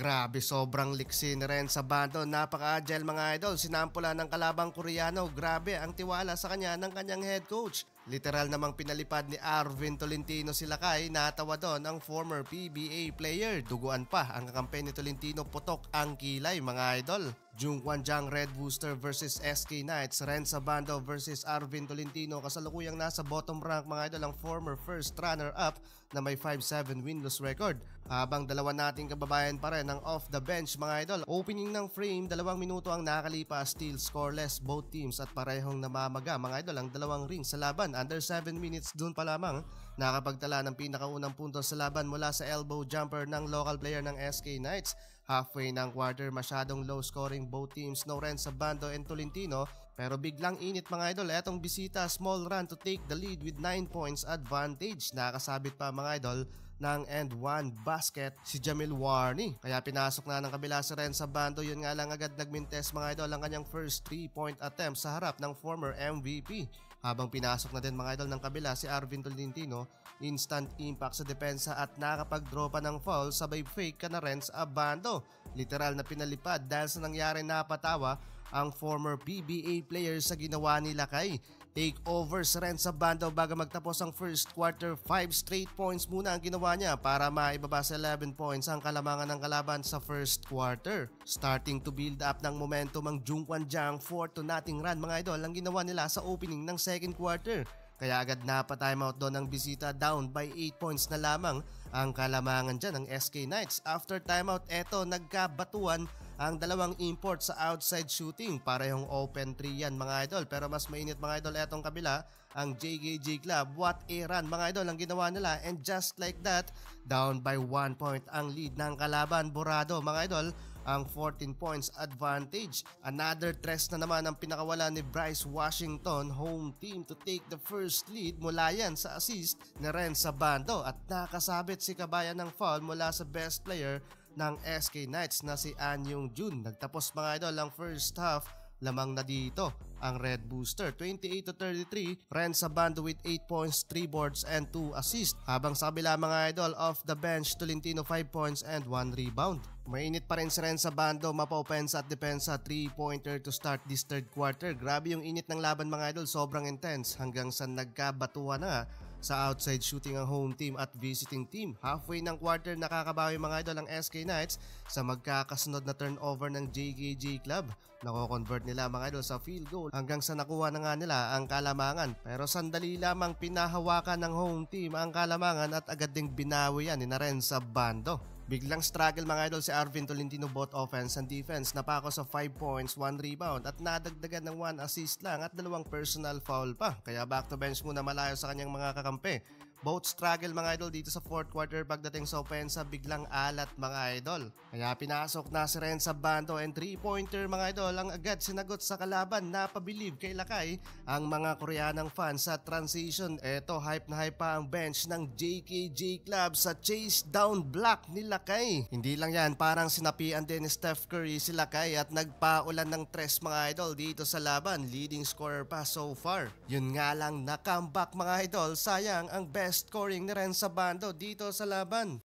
Grabe, sobrang liksi ni Ren sa bando. Napaka-agile mga idol. Sinampula ng kalabang Koreano. Grabe ang tiwala sa kanya ng kanyang head coach. Literal namang pinalipad ni Arvin Tolentino si Lakay. Natawa doon ang former PBA player. Duguan pa ang kakampi ni Tolentino, putok ang kilay mga idol. Jungkwan Jang Red Booster versus SK Knights. Ren Sabando versus Arvin Tolentino. Kasalukuyang nasa bottom rank mga idol ang former first runner-up na may 5-7 win-loss record. Habang dalawa nating kababayan pa rin ang off the bench mga idol. Opening ng frame, 2 minuto ang nakalipas, still scoreless both teams at parehong namamaga mga idol ang dalawang ring sa laban. Under 7 minutes dun pa lamang nakapagtala ng pinakaunang puntos sa laban mula sa elbow jumper ng local player ng SK Knights. Halfway ng quarter, masyadong low scoring both teams, no Ren Sabando and Tolentino, pero biglang init mga idol. Etong bisita, small run to take the lead with 9 points advantage. Nakasabit pa mga idol ng end 1 basket si Jamil Warney, kaya pinasok na ng kabila si Ren Sabando. Yun nga lang, agad nagmintes mga idol ang kanyang first 3-point attempt sa harap ng former MVP. Habang pinasok na din mga idol ng kabila si Arvin Tolentino, instant impact sa depensa at nakapag-draw pa ng foul, sabay fake ka na rin sa Sabando. Literal na pinalipad dahil sa nangyari, napatawa ang former PBA player sa ginawa ni Lakay. Take over sa Ren Sabando bago magtapos ang first quarter. 5 straight points muna ang ginawa niya para maibaba sa 11 points ang kalamangan ng kalaban sa first quarter. Starting to build up ng momentum ang Jungkwan Jang 4-0 run mga idol ang ginawa nila sa opening ng second quarter. Kaya agad napa-timeout doon ang bisita, down by 8 points na lamang ang kalamangan dyan ng SK Knights. After timeout, eto nagkabatuan ang dalawang import sa outside shooting. Parehong open 3 yan mga idol, pero mas mainit mga idol etong kabila, ang JKJ Club. What a run mga idol ang ginawa nila, and just like that, down by 1 point ang lead ng kalaban. Borado mga idol ang 14 points advantage. Another tres na naman ang pinakawala ni Bryce Washington, home team to take the first lead mula yan sa assist ni Ren Sabando, at nakasabit si kabayan ng foul mula sa best player ng SK Knights na si An Yung Jun. Nagtapos mga idol ang first half, lamang na dito ang Red Booster 28-33. Ren Sabando with 8 points, 3 boards and 2 assists. Habang sa kabila mga idol, off the bench, Tolentino 5 points and 1 rebound. Mainit pa rin si Ren Sabando, mapa-opensa at depensa, 3-pointer to start this third quarter. Grabe yung init ng laban mga idol, sobrang intense hanggang sa nagkabatuan na sa outside shooting ang home team at visiting team. Halfway ng quarter, nakakabawi mga idol ang SK Knights sa magkakasunod na turnover ng JKJ Club. Nako-convert nila mga idol sa field goal hanggang sa nakuha na nga nila ang kalamangan. Pero sandali lamang pinahawakan ng home team ang kalamangan at agad ding binawi yan ni Ren Sabando. Biglang struggle mga idol si Arvin Tolentino, both offense and defense. Napako sa 5 points, 1 rebound at nadagdagan ng 1 assist lang at 2 personal foul pa. Kaya back to bench muna malayo sa kanyang mga kakampi. Both struggle mga idol dito sa fourth quarter. Pagdating sa opensa, biglang alat mga idol. Kaya pinasok na si Ren Sabando, and 3-pointer mga idol ang agad sinagot sa kalaban. Napabilib kay Lakay ang mga Koreanang fans sa transition. Eto, hype na hype pa ang bench ng JKJ Club sa chase down block ni Lakay. Hindi lang yan, parang sinapian din ni Steph Curry si Lakay at nagpaulan ng tres mga idol dito sa laban. Leading scorer pa so far. Yun nga lang, na comeback mga idol. Sayang ang best scoring ni Ren Sabando dito sa laban.